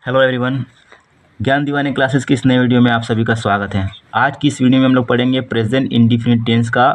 Hello everyone, ज्ञान दीवाने classes की इस नए वीडियो में आप सभी का स्वागत है। आज की इस वीडियो में हम लोग पढ़ेंगे प्रेजेंट इंडिफिनिट टेंस का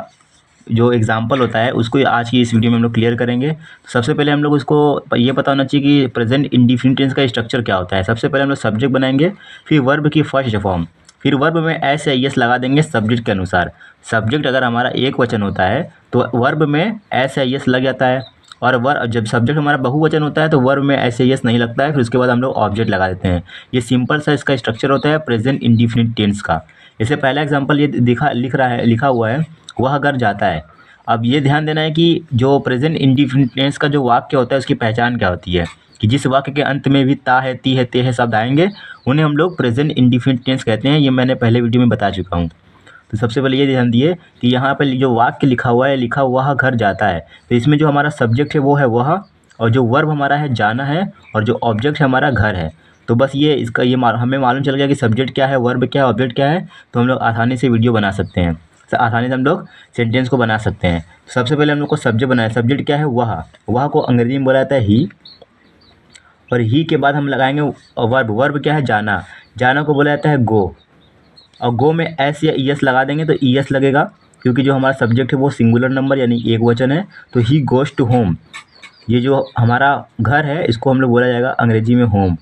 जो एग्जांपल होता है उसको आज की इस वीडियो में हम लोग क्लियर करेंगे। तो सबसे पहले हम लोग उसको ये पता होना चाहिए कि प्रेजेंट इंडिफिनिट टेंस का स्ट्रक्चर क्या होता है। सबसे पहले हम लोग सब्जेक्ट बनाएंगे, फिर वर्ब की फर्स्ट फॉर्म, फिर वर्ब में एस या एस लगा देंगे सब्जेक्ट के अनुसार। सब्जेक्ट अगर हमारा एक वचन होता है तो वर्ब में एस या एस लग जाता है, और वर्ब जब सब्जेक्ट हमारा बहुवचन होता है तो वर्ब में ऐसे यस नहीं लगता है, फिर उसके बाद हम लोग ऑब्जेक्ट लगा देते हैं। ये सिंपल सा इसका स्ट्रक्चर होता है प्रेजेंट इंडिफिनिट टेंस का। जैसे पहला एग्जांपल ये लिखा हुआ है, वह घर जाता है। अब ये ध्यान देना है कि जो प्रेजेंट इंडिफिनिट टेंस का जो वाक्य होता है उसकी पहचान क्या होती है, कि जिस वाक्य के अंत में भी ता है, ती है, ते है शब्द आएंगे उन्हें हम लोग प्रेजेंट इंडिफिनिट टेंस कहते हैं। ये मैंने पहले वीडियो में बता चुका हूँ। तो सबसे पहले ये ध्यान दिए कि यहाँ पर जो वाक्य लिखा हुआ है, लिखा वह घर जाता है, तो इसमें जो हमारा सब्जेक्ट है वो है वह, और जो वर्ब हमारा है जाना है, और जो ऑब्जेक्ट है हमारा घर है। तो बस ये इसका हमें मालूम चल गया कि सब्जेक्ट क्या है, वर्ब क्या है, ऑब्जेक्ट क्या है, तो हम लोग आसानी से वीडियो बना सकते हैं, तो आसानी से हम लोग सेंटेंस को बना सकते हैं। सबसे पहले हम लोग को सब्जेक्ट बनाए, सब्जेक्ट क्या है वह को अंग्रेजी में बोला जाता है ही, और ही के बाद हम लगाएंगे वर्ब, वर्ब क्या है जाना, जाना को बोला जाता है गो, और गो में एस या ई एस लगा देंगे तो ई एस लगेगा, क्योंकि जो हमारा सब्जेक्ट है वो सिंगुलर नंबर यानी एक वचन है। तो ही गोज़ टू होम, ये जो हमारा घर है इसको हम लोग बोला जाएगा अंग्रेजी में होम।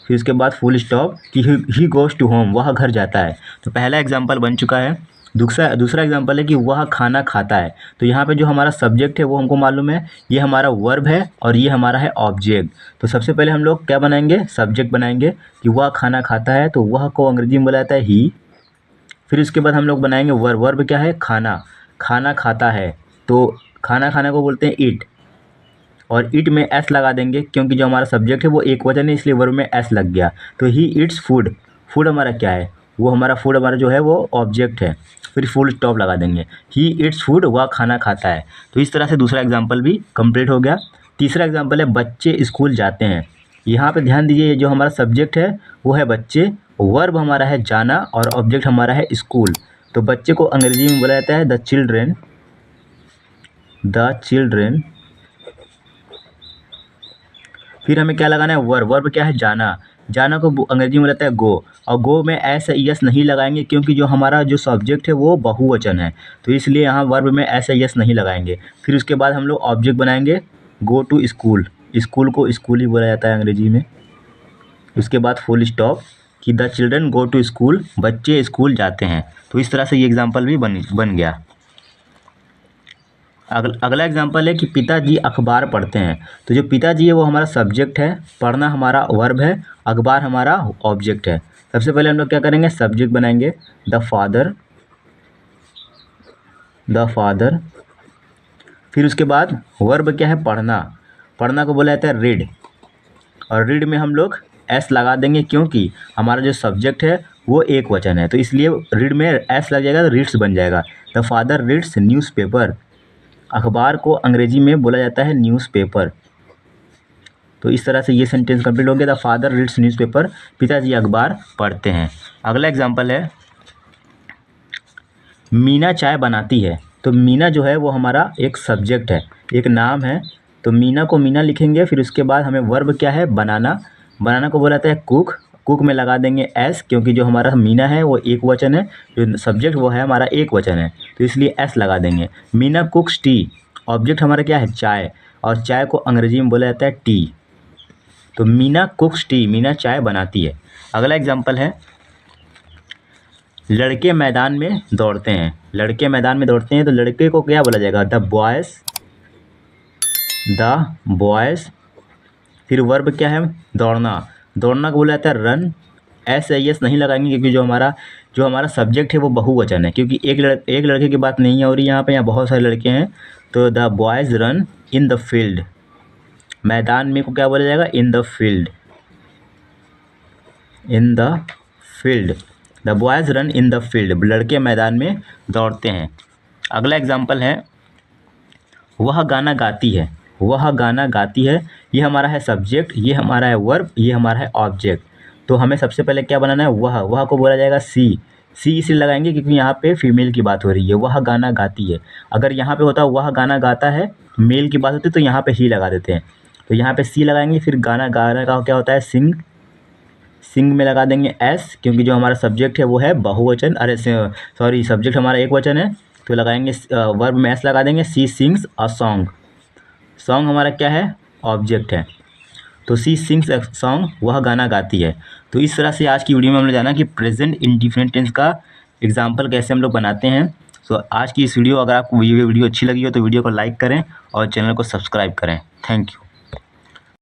फिर उसके बाद फुल स्टॉप कि ही गोज़ टू होम, वह घर जाता है। तो पहला एग्जाम्पल बन चुका है। दूसरा एग्जाम्पल है कि वह खाना खाता है। तो यहाँ पे जो हमारा सब्जेक्ट है वो हमको मालूम है, ये हमारा वर्ब है और ये हमारा है ऑब्जेक्ट। तो सबसे पहले हम लोग क्या बनाएंगे, सब्जेक्ट बनाएंगे कि वह खाना खाता है, तो वह को अंग्रेजी में बोला जाता है ही। फिर उसके बाद हम लोग बनाएंगे वर्ब, वर्ब क्या है खाना, खाना खाता है, तो खाना खाने को बोलते हैं ईट, और ईट में एस लगा देंगे क्योंकि जो हमारा सब्जेक्ट है वो एक वचन है, इसलिए वर्ब में एस लग गया। तो ही ईट्स फूड, फूड हमारा क्या है, वो हमारा फूड हमारा जो है वो ऑब्जेक्ट है। फिर फुल स्टॉप लगा देंगे, ही ईट्स फूड, वह खाना खाता है। तो इस तरह से दूसरा एग्जाम्पल भी कंप्लीट हो गया। तीसरा एग्जाम्पल है बच्चे स्कूल जाते हैं। यहाँ पे ध्यान दीजिए, जो हमारा सब्जेक्ट है वो है बच्चे, वर्ब हमारा है जाना, और ऑब्जेक्ट हमारा है स्कूल। तो बच्चे को अंग्रेजी में बोला जाता है द चिल्ड्रेन, द चिल्ड्रेन। फिर हमें क्या लगाना है वर्ब, वर्ब क्या है जाना, जाना को अंग्रेजी में बोला जाता है गो, और गो में एस यस नहीं लगाएंगे क्योंकि जो हमारा जो सब्जेक्ट है वो बहुवचन है, तो इसलिए यहाँ वर्ब में एस यस नहीं लगाएंगे। फिर उसके बाद हम लोग ऑब्जेक्ट बनाएंगे गो टू स्कूल, स्कूल को स्कूल ही बोला जाता है अंग्रेजी में। उसके बाद फुल स्टॉप कि the children go to school, बच्चे स्कूल जाते हैं। तो इस तरह से ये एग्जाम्पल भी बन गया। अगला एग्जाम्पल है कि पिताजी अखबार पढ़ते हैं। तो जो पिताजी है वो हमारा सब्जेक्ट है, पढ़ना हमारा वर्ब है, अखबार हमारा ऑब्जेक्ट है। सबसे पहले हम लोग क्या करेंगे, सब्जेक्ट बनाएंगे द फादर, द फादर। फिर उसके बाद वर्ब क्या है पढ़ना, पढ़ना को बोला जाता है रीड, और रीड में हम लोग एस लगा देंगे क्योंकि हमारा जो सब्जेक्ट है वो एक वचन है, तो इसलिए रीड में एस लग जाएगा तो रीड्स बन जाएगा। द फादर रीड्स न्यूज़पेपर, अखबार को अंग्रेजी में बोला जाता है न्यूज़पेपर। तो इस तरह से ये सेंटेंस कंप्लीट हो गया, द फादर रीड्स न्यूज़पेपर, पिताजी अखबार पढ़ते हैं। अगला एग्जांपल है मीना चाय बनाती है। तो मीना जो है वो हमारा एक सब्जेक्ट है, एक नाम है, तो मीना को मीना लिखेंगे। फिर उसके बाद हमें वर्ब क्या है बनाना, बनाना को बोला जाता है कुक, कुक में लगा देंगे एस क्योंकि जो हमारा मीना है वो एक वचन है, जो सब्जेक्ट वो है हमारा एक वचन है, तो इसलिए एस लगा देंगे। मीना कुक्स टी, ऑब्जेक्ट हमारा क्या है चाय, और चाय को अंग्रेजी में बोला जाता है टी। तो मीना कुक्स टी, मीना चाय बनाती है। अगला एग्जाम्पल है लड़के मैदान में दौड़ते हैं। लड़के मैदान में दौड़ते हैं, तो लड़के को क्या बोला जाएगा, द बॉयज़, द बॉयज़। फिर वर्ब क्या है दौड़ना, दौड़ना को बोला जाता है रन, एस एस नहीं लगाएंगे क्योंकि जो हमारा सब्जेक्ट है वो बहुवचन है, क्योंकि एक लड़के की बात नहीं है और यहाँ पे यहाँ बहुत सारे लड़के हैं। तो the boys run in the field, मैदान में को क्या बोला जाएगा in the field, in the field, the boys run in the field, लड़के मैदान में दौड़ते हैं। अगला एग्जाम्पल है वह गाना गाती है, वह गाना गाती है, ये हमारा है सब्जेक्ट, ये हमारा है वर्ब, ये हमारा है ऑब्जेक्ट। तो हमें सबसे पहले क्या बनाना है वह को बोला जाएगा सी, सी इसलिए लगाएंगे क्योंकि यहाँ पे फीमेल की बात हो रही है, वह गाना गाती है। अगर यहाँ पे होता वह गाना गाता है, मेल की बात होती तो यहाँ पे ही लगा देते हैं। तो यहाँ पे सी लगाएंगे, फिर गाना गाना का क्या होता है सिंग, सिंग में लगा देंगे एस, क्योंकि जो हमारा सब्जेक्ट है वो है बहुवचन, अरे सॉरी सब्जेक्ट हमारा एक वचन है, तो लगाएंगे वर्ब में एस लगा देंगे, सी सिंग्स अ सॉन्ग, सॉन्ग हमारा क्या है ऑब्जेक्ट है, तो सी सिंग्स अ सॉन्ग, वह गाना गाती है। तो इस तरह से आज की वीडियो में हमने जाना कि प्रेजेंट इंडिफिनिट टेंस का एग्जाम्पल कैसे हम लोग बनाते हैं। तो आज की इस वीडियो, अगर आपको ये वीडियो अच्छी लगी हो तो वीडियो को लाइक करें और चैनल को सब्सक्राइब करें। Thank you.